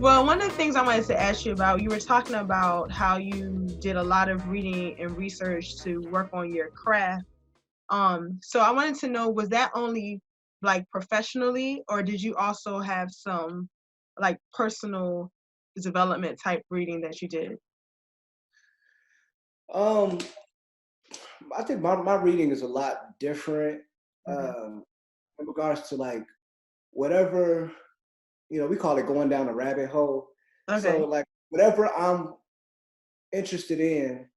Well, one of the things I wanted to ask you about, you were talking about how you did a lot of reading and research to work on your craft. So I wanted to know, was that only like professionally, or did you also have some like personal development type reading that you did? Um, I think my reading is a lot different Okay. um, in regards to like whatever, we call it going down a rabbit hole. So Okay. like whatever I'm interested in.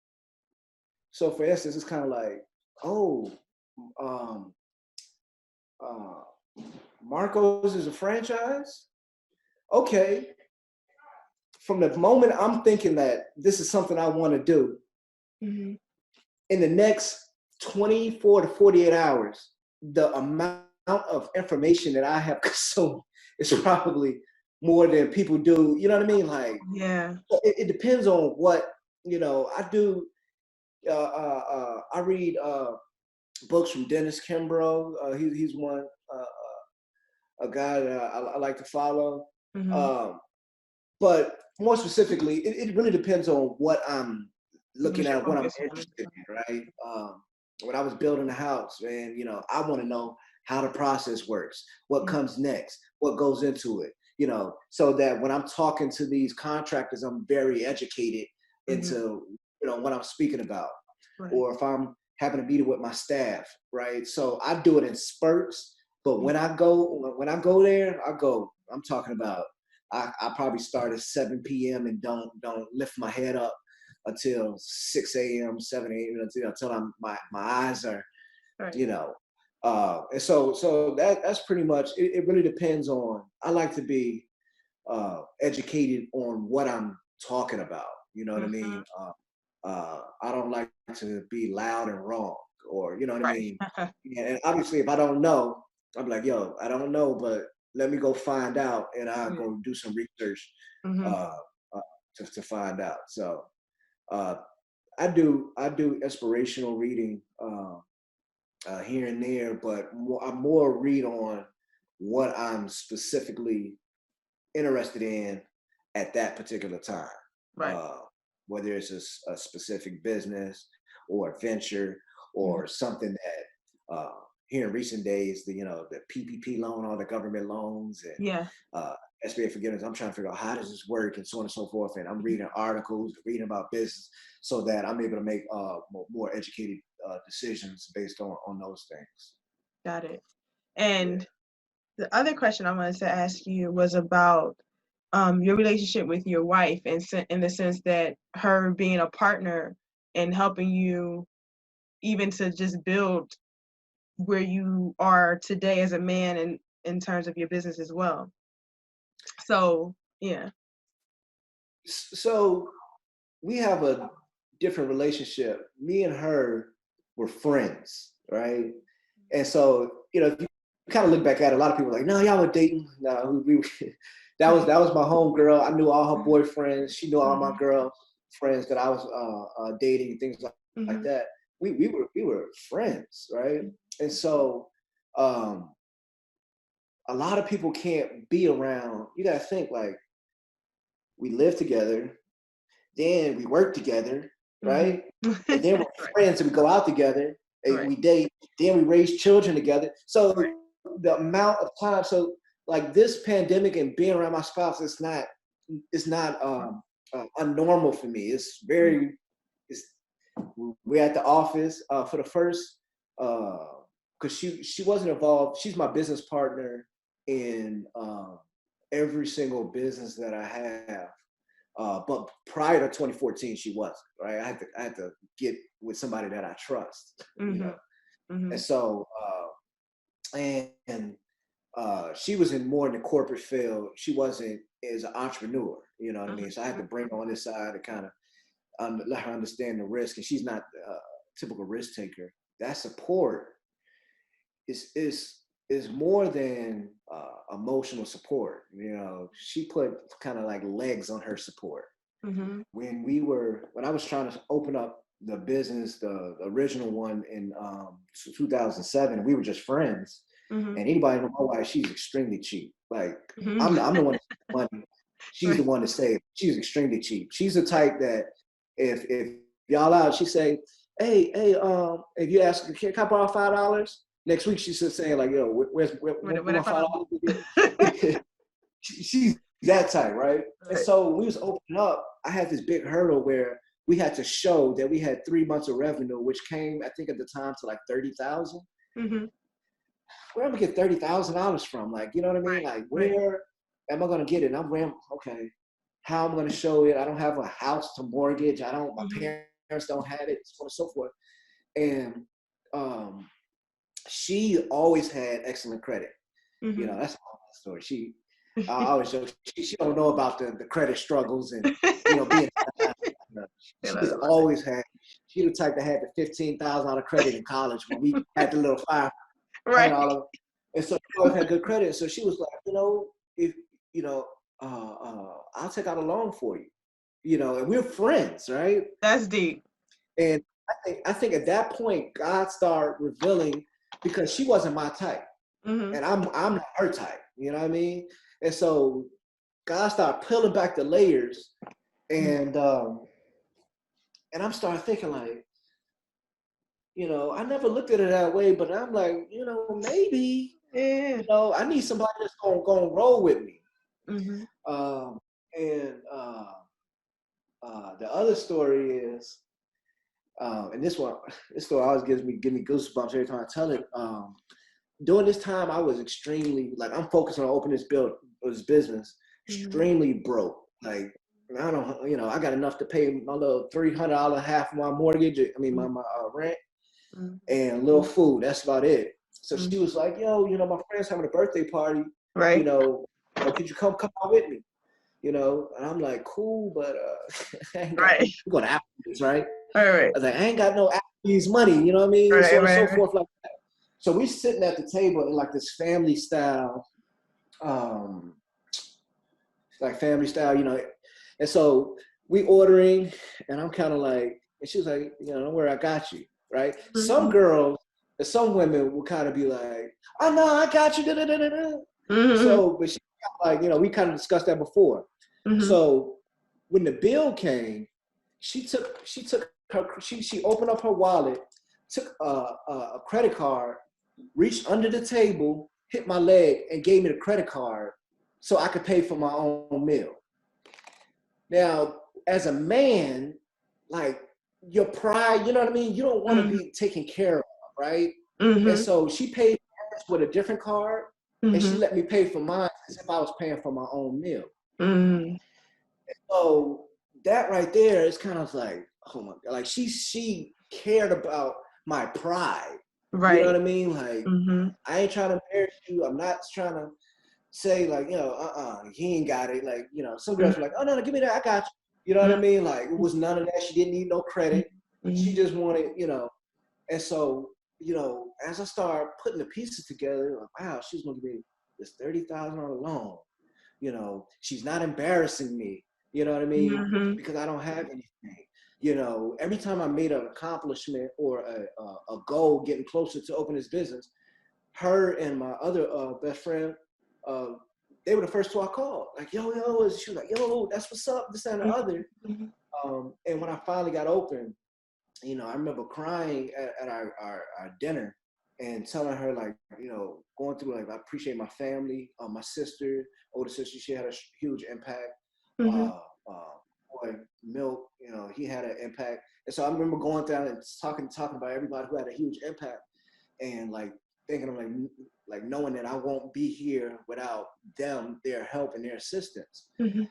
So for instance, it's kind of like, oh, um, uh, Marcos is a franchise. Okay, from the moment I'm thinking that this is something I want to do, Hmm. in the next 24 to 48 hours, the amount of information that I have consumed is probably more than people do. You know what I mean? Like, Yeah. it depends on what, I do. I read books from Dennis Kimbrough. He's one, a guy that I like to follow. Hmm. Um, but more specifically, it really depends on what I'm looking What you're at, what I'm focusing on. interested in, right? When I was building a house, man, I want to know how the process works, what Yeah. comes next, what goes into it, so that when I'm talking to these contractors, I'm very educated Hmm. into, what I'm speaking about. Right. Or if I'm having a meeting with my staff, right? So I do it in spurts, but Yeah. when I go there, I'm talking about I probably start at 7 p.m. and don't lift my head up until 6 a.m., 7 a.m. until my eyes are, Right. you know. And so that's pretty much it. It really depends on. I like to be educated on what I'm talking about. You know what I Hmm. mean? I don't like to be loud and wrong, or you know what I Right. mean. Yeah, and obviously, if I don't know, I'm like, yo, I don't know, but let me go find out, and I'll Yeah. go do some research Hmm. uh, uh, to find out. So uh, I do inspirational reading here and there, but I more read on what I'm specifically interested in at that particular time. Right. Uh, Whether it's a specific business or a venture Hmm. or something that here in recent days, the PPP loan, all the government loans and Yeah. uh, SBA forgiveness. I'm trying to figure out how does this work and so on and so forth. And I'm Mhm. reading articles, reading about business, so that I'm able to make more educated decisions based on those things. Got it. Yeah. And the other question I wanted to ask you was about your relationship with your wife, and in the sense that her being a partner and helping you even to just build where you are today as a man, and in terms of your business as well. So yeah. So we have a different relationship. Me and her were friends, right? And so, if you kind of look back at it, a lot of people are like, no, y'all were dating. No, that was my home girl. I knew all her boyfriends. She knew all my Hmm. girl friends that I was dating, things like Hmm. that. We were friends, right? And so, um, a lot of people can't be around. You got to think like we live together, then we work together, Hmm. right? And then we're Right. friends and we go out together and Right. we date, then we raise children together. Right. So the amount of time, so like this pandemic and being around my spouse, it's not unnormal for me. It's Mhm. very, it's, we're at the office for the first, because she wasn't involved. She's my business partner in every single business that I have. But prior to 2014, she wasn't, right. I had to get with somebody that I trust, Mhm. and Mhm. so and she was in more in the corporate field. She wasn't as an entrepreneur, you know what I mean. So I had to bring her on this side to kind of let her understand the risk, and she's not a typical risk taker. That support is more than emotional support. She put kind of like legs on her support. Mhm. When I was trying to open up the business, the original one in 2007, we were just friends. Mhm. And anybody know my wife, she's extremely cheap. Like Mhm. I'm the one that spent money. She's the one to save. She's extremely cheap. She's the type that if y'all out, she say, hey, if you ask, can I borrow $5? Next week she's just saying like, yo, where's my $5? She's that type, right? And so when we was opening up, I had this big hurdle where we had to show that we had 3 months of revenue, which came, I think at the time, to like 30,000. Mm-hmm. Where am I get $30,000 from? Like, you know what I mean? Like, where am I gonna get it? And I'm okay. How am I gonna show it? I don't have a house to mortgage. My parents don't have it, so on and so forth. And she always had excellent credit. Mm-hmm. You know, that's a whole story. I always joke, she don't know about the credit struggles and, you know, being, she's always had, she the type that had the $15,000 credit in college when we had the little $500. And so she always had good credit. So she was like, you know, if, you know, I'll take out a loan for you, you know, and we're friends, right? That's deep. And I think at that point, God started revealing, because she wasn't my type. Mm-hmm. And I'm not her type, you know what I mean? And so God started peeling back the layers, and I'm starting thinking like, you know, I never looked at it that way, but I'm like, you know, maybe, you know, I need somebody that's gonna roll with me. Mm-hmm. The other story is, and this story always gives me goosebumps every time I tell it. During this time, I was extremely, like, I'm focused on opening this business, extremely broke. Like, I don't, you know, I got enough to pay my little $300 half of my mortgage, my rent, and a little food. That's about it. So she was like, yo, you know, my friend's having a birthday party. Right. You know, could you come out with me? You know, and I'm like, cool, but we're going to Applebee's, right? Right. I was like, I ain't got no Applebee's money, you know what I mean? So on and so forth, like that. So we sitting at the table in like this family style, you know. And so we ordering, and I'm kind of like, and she was like, you know, don't worry, I got you, right? Mm-hmm. Some girls and some women will kind of be like, oh no, I got you, Mm-hmm. So, but she like, you know, we kind of discussed that before. Mm-hmm. So when the bill came, she opened up her wallet, took a credit card, reached under the table, hit my leg, and gave me the credit card so I could pay for my own meal. Now, as a man, like, your pride, you know what I mean? You don't want to be taken care of, right? Mm-hmm. And so she paid with a different card, and she let me pay for mine as if I was paying for my own meal. Mm-hmm. So that right there is kind of like, oh my God, like she cared about my pride. Right. You know what I mean? Like, I ain't trying to embarrass you. I'm not trying to say like, you know, he ain't got it. Like, you know, some girls were like, oh no, give me that, I got you. You know what I mean? Like, it was none of that. She didn't need no credit. She just wanted, you know. And so, you know, as I started putting the pieces together, like, wow, she's gonna give me this $30,000 loan. You know, she's not embarrassing me. You know what I mean? Because I don't have anything. You know, every time I made an accomplishment or a goal getting closer to open this business, her and my other best friend, they were the first two I called. Like, yo, she was like, yo, that's what's up, this and the other. And when I finally got open, you know, I remember crying at our dinner and telling her, like, you know, going through, like, I appreciate my family, my sister, older sister, she had a huge impact. Boy, Milk, you know, he had an impact. And so I remember going down and talking about everybody who had a huge impact, and like thinking of like knowing that I won't be here without them, their help and their assistance. And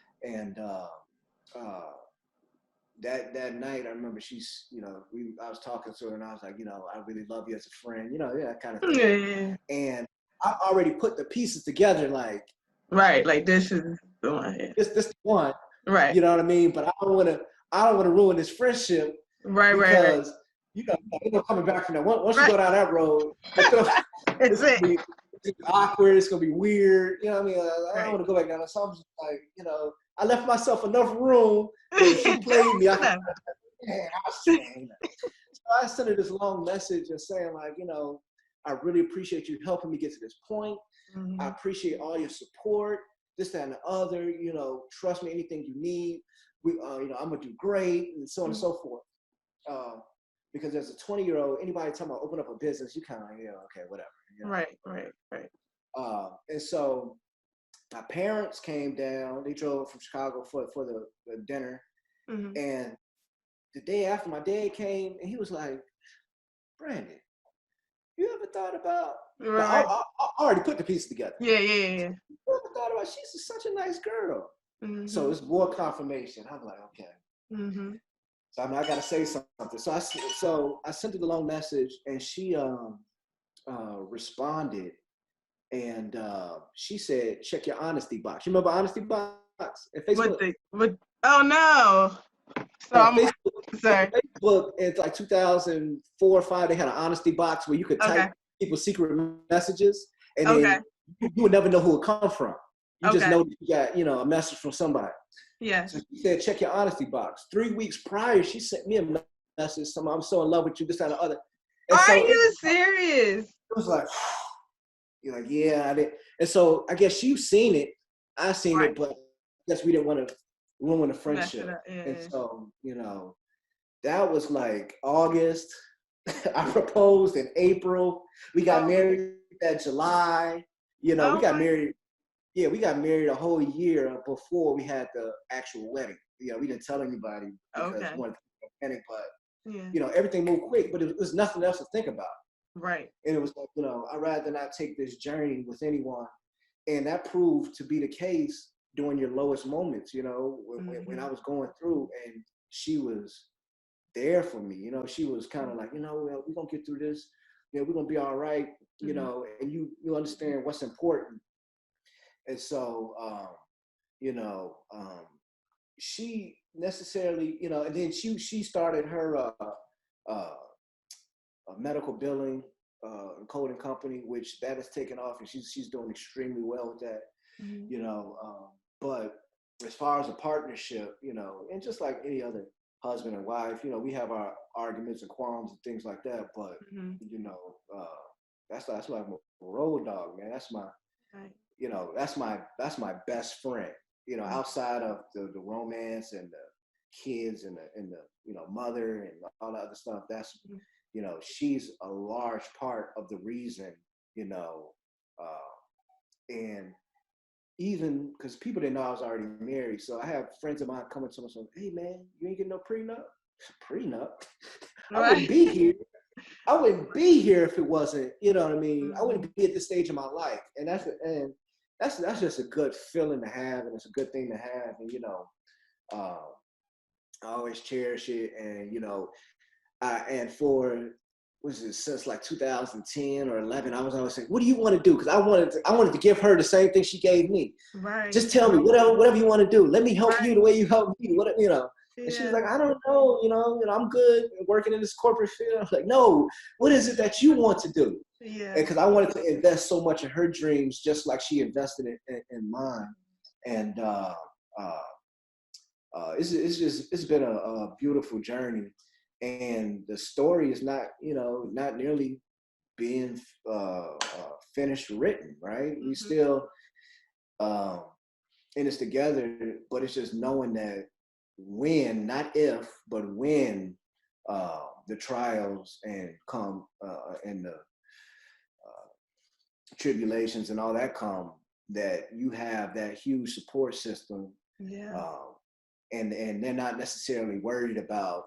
that night, I remember she's, you know, I was talking to her and I was like, you know, I really love you as a friend, you know, yeah, that kind of thing. And I already put the pieces together, like, right, like this is the one. This the one. Right. You know what I mean? But I don't want to ruin this friendship. Right. Because you know, we're coming back from that. Once you go down that road, it's gonna be awkward. It's gonna be weird. You know what I mean? I don't want to go back down that. So I'm just like, you know, I left myself enough room that if she played me, I could. Man, I was saying that. So I sent her this long message and saying, like, you know, I really appreciate you helping me get to this point. I appreciate all your support. this, that, and the other, you know, trust me, anything you need, we, you know, I'm gonna do great, and so on and so forth. Because as a 20-year-old, anybody talking about open up a business, you kind of like, yeah, okay, whatever. You know? Right. And so my parents came down. They drove from Chicago for the dinner. Mm-hmm. And the day after, my dad came, and he was like, Brandon, you ever thought about, Right. I already put the pieces together. Yeah. You ever thought about, she's such a nice girl. Mm-hmm. So it's more confirmation. I'm like, okay. Mm-hmm. So I got to say something. So I sent her the long message, and she responded, and she said, check your honesty box. You remember honesty box at Facebook? Oh no. So I'm Facebook, sorry. Facebook, it's like 2004 or 5, they had an honesty box where you could type people's secret messages, and then you would never know who it come from. You just know that you got, you know, a message from somebody. Yeah. So she said, check your honesty box. 3 weeks prior, she sent me a message, I'm so in love with you, this, that, and the other. And Are so you serious? It was like, you're like, yeah, I did. And so I guess you've seen it. I seen it, but I guess we didn't want to ruin the friendship. And so, you know, that was like August. I proposed in April. We got married that July. You know, we got married. Yeah, we got married a whole year before we had the actual wedding. You know, we didn't tell anybody because we wanted to keep it authentic, but you know, everything moved quick, but it was nothing else to think about. Right. And it was like, you know, I'd rather not take this journey with anyone. And that proved to be the case during your lowest moments, you know, when I was going through, and she was there for me. You know, she was kind of like, you know, well, we're going to get through this. You know, we're going to be all right, you know, and you understand what's important. And so, you know, she necessarily, you know, and then she started her medical billing and coding company, which that has taken off, and she's doing extremely well with that. You know, but as far as a partnership, you know, and just like any other husband and wife, you know, we have our arguments and quarrels and things like that, but you know, that's like my road dog, man. That's my you know, that's my best friend, you know, outside of the romance and the kids and the you know, mother and all that other stuff. That's you know, she's a large part of the reason, you know, and even because people didn't know I was already married. So I have friends of mine coming to me saying, hey man, you ain't getting no prenup? Prenup? I wouldn't be here. I wouldn't be here if it wasn't, you know what I mean? I wouldn't be at this stage of my life. And that's just a good feeling to have, and it's a good thing to have. And, you know, I always cherish it. And, you know, and for, since like 2010 or 11, I was always saying, what do you want to do? Because I wanted to give her the same thing she gave me. Right. Just tell me whatever you want to do. Let me help you the way you help me. Whatever, you know. And she was like, I don't know, you know, I'm good working in this corporate field. I was like, no, what is it that you want to do? Yeah. Because I wanted to invest so much in her dreams, just like she invested in mine. And it's been a beautiful journey. And the story is not, you know, not nearly being finished written, right? We still in this together, but it's just knowing that when, not if, but when the trials and come and the tribulations and all that come, that you have that huge support system. Yeah. And they're not necessarily worried about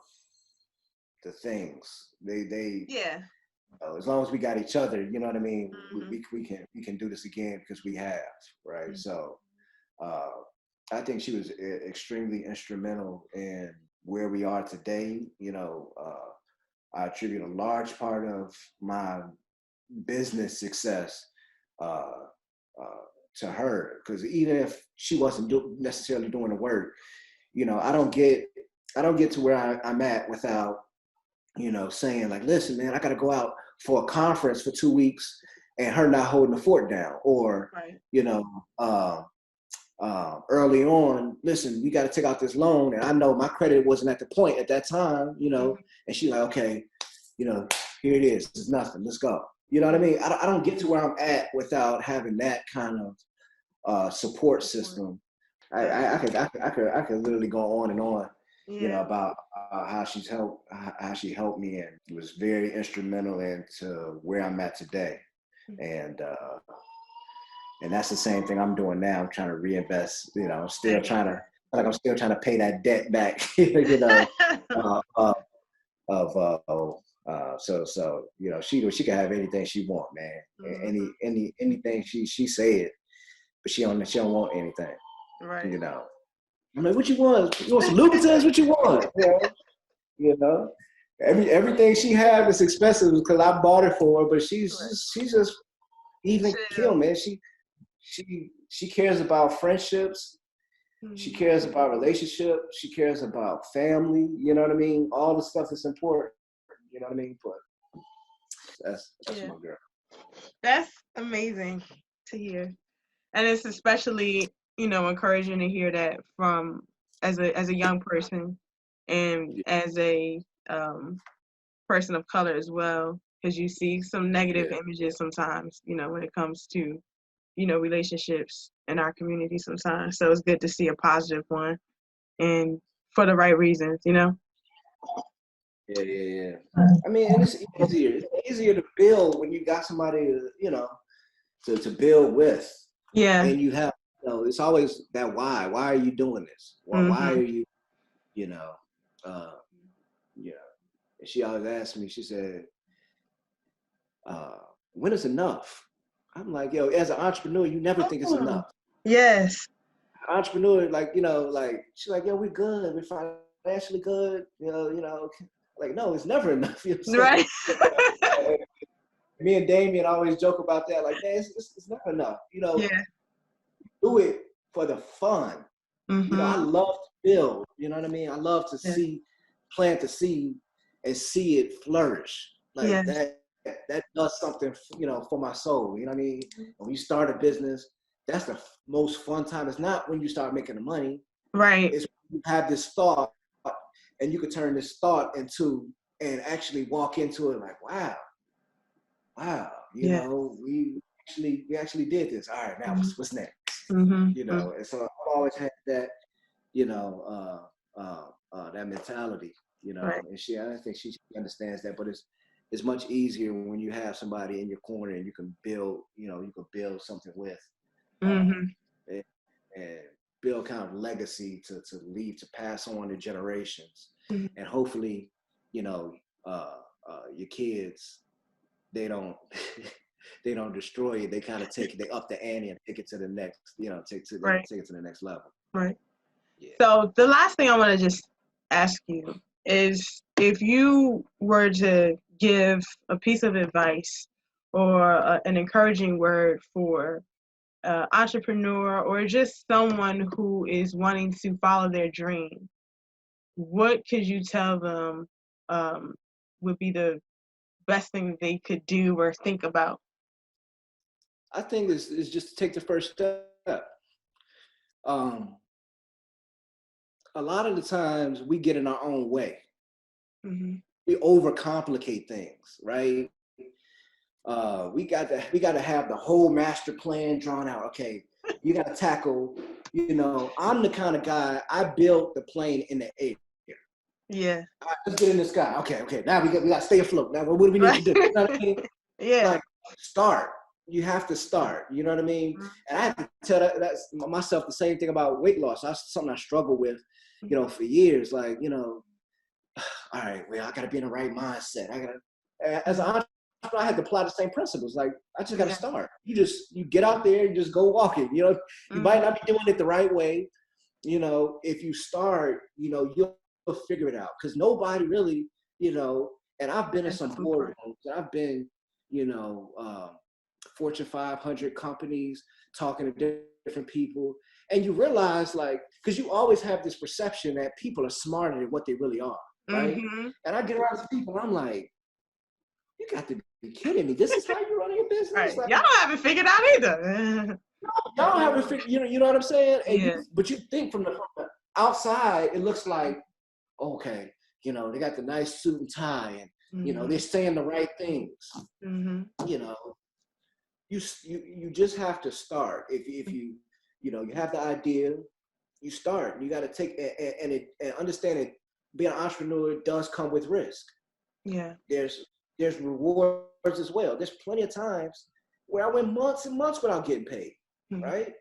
the things. They as long as we got each other, you know what I mean, we can do this again because we have, right? So I think she was extremely instrumental in where we are today. You know, I attribute a large part of my business success to her, because even if she wasn't necessarily doing the work, you know, I don't get to where I'm at without, you know, saying like, listen, man, I got to go out for a conference for 2 weeks, and her not holding the fort down, or you know, early on, listen, we got to take out this loan, and I know my credit wasn't at the point at that time, you know, and she's like, okay, you know, here it is, it's nothing, let's go. You know what I mean? I don't get to where I'm at without having that kind support system. I could literally go on and on, about how she helped me, and was very instrumental into where I'm at today. And that's the same thing I'm doing now. I'm trying to reinvest, I'm still trying to pay that debt back, she can have anything she want, man. Anything she said, but she don't want anything. Right. I'm like, what you want? You want some Louboutins? What you want? Everything she had is expensive because I bought it for her, but she's just even kill, man. She cares about friendships. She cares about relationships. She cares about family. You know what I mean? All the stuff that's important. You know what I mean? But that's my girl. That's amazing to hear, and it's especially encouraging to hear that from as a young person and as a person of color as well, because you see some negative images sometimes, when it comes to relationships in our community sometimes. So it's good to see a positive one, and for the right reasons. Yeah. I mean, and it's easier. It's easier to build when you got somebody, to build with. Yeah. And you have, it's always that why. Why are you doing this? Well, why are you, And she always asked me, she said, when is enough? I'm like, yo, as an entrepreneur, you never think it's enough. Yes. Entrepreneur, she's like, yo, we're good. We're financially good. Like, no, it's never enough. You know what I'm saying? Right. Me and Damien always joke about that. Like, man, it's never enough. Do it for the fun. I love to build. You know what I mean? I love to plant the seed and see it flourish. Like that does something, for my soul. You know what I mean? When you start a business, that's the most fun time. It's not when you start making the money. Right. It's when you have this thought and you can turn this thought into and actually walk into it like, wow, we actually did this. All right, now what's next? And so I've always had that, that mentality, Right. and I think she understands that, but it's much easier when you have somebody in your corner and you can build something with, and build kind of legacy to leave, to pass on to generations. And hopefully, your kids, they don't they don't destroy it. They kind of they up the ante and take it to the next, take it to the next level. Right. Yeah. So the last thing I want to just ask you is, if you were to give a piece of advice or an encouraging word for an entrepreneur or just someone who is wanting to follow their dream, what could you tell them would be the best thing that they could do or think about? I think it's just to take the first step. A lot of the times we get in our own way. We overcomplicate things, right? We got to have the whole master plan drawn out. Okay, you got to tackle. I'm the kind of guy, I built the plane in the air. Yeah. All right, let's get in the sky. Okay. Now we got to stay afloat. Now what do we need to do? You know what I mean? Yeah. Like, start. You have to start. You know what I mean? And I have to tell that's myself the same thing about weight loss. That's something I struggle with, for years. Like, all right, well, I got to be in the right mindset. As an entrepreneur, I had to apply the same principles. Like, I just got to start. You get out there and just go walk it. You might not be doing it the right way. If you start, you'll figure it out. Because nobody really, and I've been in some boardrooms, and I've been, Fortune 500 companies, talking to different people. And you realize, like, because you always have this perception that people are smarter than what they really are, right? And I get around people and I'm like, you got to be kidding me. This is how you run your business? Right. Like, y'all haven't figured out either. Y'all haven't figured, you know what I'm saying? And but you think from the outside, it looks like, okay, they got the nice suit and tie and, they're saying the right things. You just have to start. If you you have the idea, you start. You got to take and understand it. Being an entrepreneur does come with risk. Yeah. There's rewards as well. There's plenty of times where I went months and months without getting paid, right?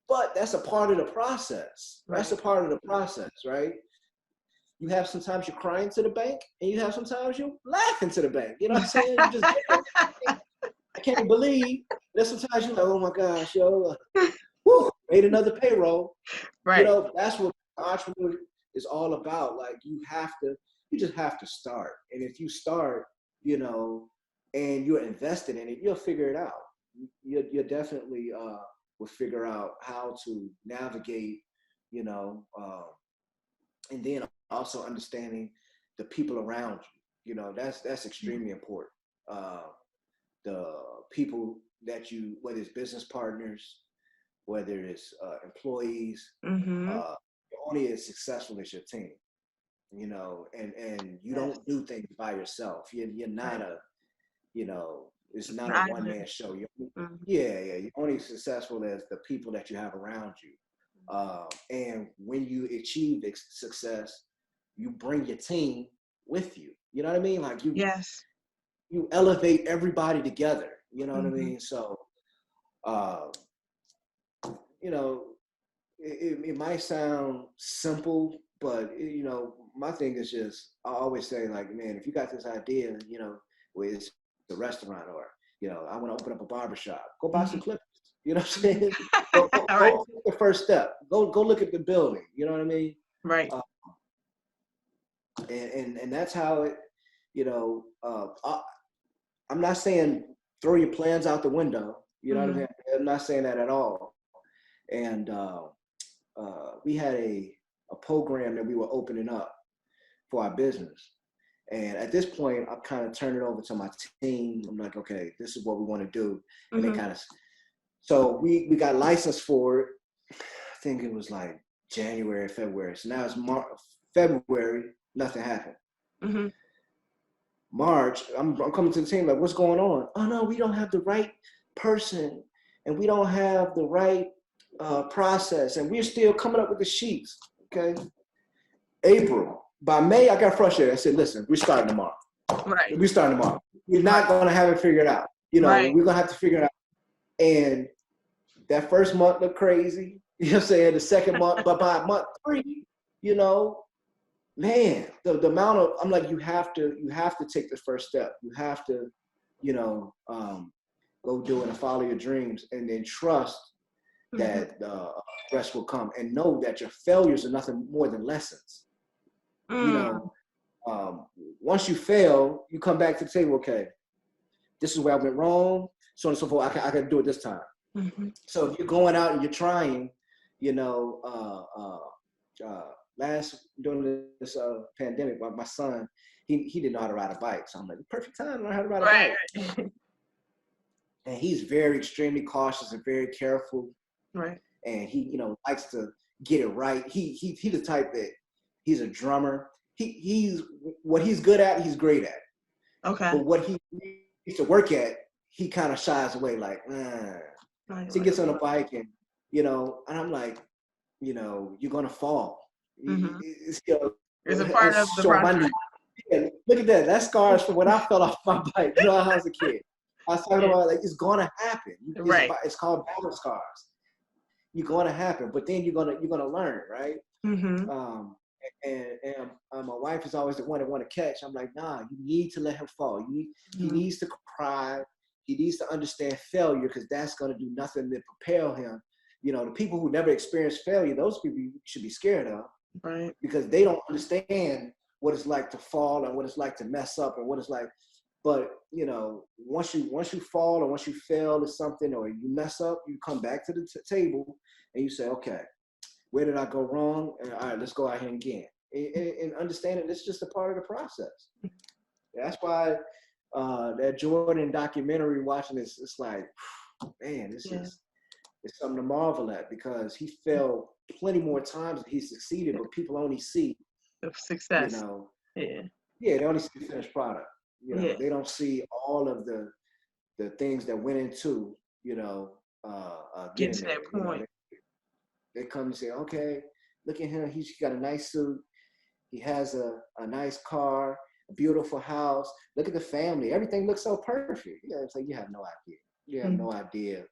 But that's a part of the process. Right. That's a part of the process, right? You have sometimes you're crying to the bank, and you have sometimes you're laughing to the bank. You know what I'm saying? You just I can't believe that sometimes you're like, oh my gosh, yo, made another payroll. Right. That's what entrepreneur is all about. Like you just have to start. And if you start, and you're invested in it, you'll figure it out. You definitely will figure out how to navigate, and then also understanding the people around you. That's extremely important. The people that whether it's business partners, whether it's employees, you're only as successful as your team. And you don't do things by yourself. You're not it's not a one-man show. You're only successful as the people that you have around you. And when you achieve success, you bring your team with you. You know what I mean? Like you elevate everybody together. You know what I mean? So, it might sound simple, but my thing is just, I always say, like, man, if you got this idea, where it's a restaurant or, I want to open up a barbershop, go buy some clippers. You know what I'm saying? Go take the first step. Go look at the building. You know what I mean? Right. And that's how it, I'm not saying throw your plans out the window. You know what I mean? I'm not saying that at all. And we had a program that we were opening up for our business. And at this point, I'm kind of turning it over to my team. I'm like, okay, this is what we want to do. And they kind of, so we got licensed for it. I think it was like January, February. So now it's February, nothing happened. March, I'm coming to the team like, what's going on? Oh no, we don't have the right person, and we don't have the right process, and we're still coming up with the sheets. Okay. April. By May, I got frustrated. I said, listen, we're starting tomorrow. Right. We're starting tomorrow. We're not going to have it figured out. We're going to have to figure it out. And that first month looked crazy. You know what I'm saying? The second month, but by month 3, man, the amount of, I'm like, you have to take the first step. You have to, go do it and follow your dreams, and then trust that the rest will come, and know that your failures are nothing more than lessons. Once you fail, you come back to the table. Okay, this is where I went wrong, so on and so forth. I can do it this time. So if you're going out and you're trying, during this pandemic, my son, he didn't know how to ride a bike. So I'm like, perfect time to learn how to ride a bike. And he's very extremely cautious and very careful. Right. And he, likes to get it right. He's the type that he's a drummer. He's what he's good at, he's great at. Okay. But what he needs to work at, he kind of shies away, like, So he gets on a bike and, and I'm like, you're gonna fall. It's a part of the process. Look at that. That's scars from when I fell off my bike. When I was a kid. I was talking about, like, it's gonna happen. It's called battle scars. You're gonna happen, but then you're gonna learn, right? And my wife is always the one that want to catch. I'm like, nah, you need to let him fall. He needs to cry. He needs to understand failure, because that's gonna do nothing to prepare him. The people who never experienced failure, those people you should be scared of, right? Because they don't understand what it's like to fall and what it's like to mess up and what it's like. But once you fall or once you fail at something or you mess up, you come back to the table and you say, okay, where did I go wrong? And all right, let's go out here again. And understanding it's just a part of the process. That's why that Jordan documentary, watching this, it's like, man, it's something to marvel at, because he failed plenty more times than he succeeded, but people only see the success. They only see the finished product. They don't see all of the things that went into getting to that point. They come and say, okay, look at him. He's got a nice suit. He has a nice car, a beautiful house. Look at the family. Everything looks so perfect. Yeah, it's like, you have no idea. You have no idea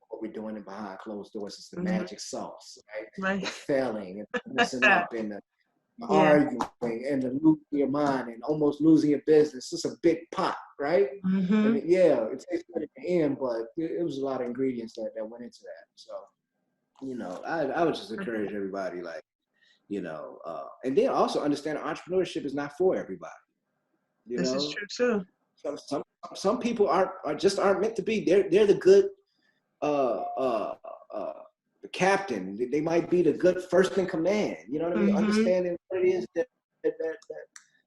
what we're doing behind closed doors. It's the magic sauce, right? The failing and messing up and the arguing and the losing your mind and almost losing your business. It's a big pot, right? And it tastes good at the end, but it was a lot of ingredients that went into that. So, you know, I would just encourage everybody, like, you know, and then also understand entrepreneurship is not for everybody. You this know, is true too. Some people aren't meant to be. They're the good the captain. They might be the good first in command. You know what I mean? Understanding what it is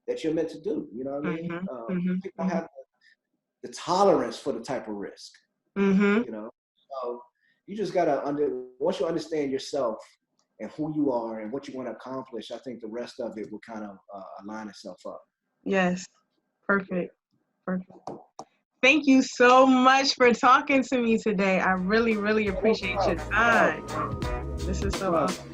that you're meant to do. You know what I mean? People have the tolerance for the type of risk. You know, so you just gotta once you understand yourself and who you are and what you want to accomplish, I think the rest of it will kind of align itself up. Yes, perfect. Thank you so much for talking to me today. I really, really appreciate your time. This is so awesome.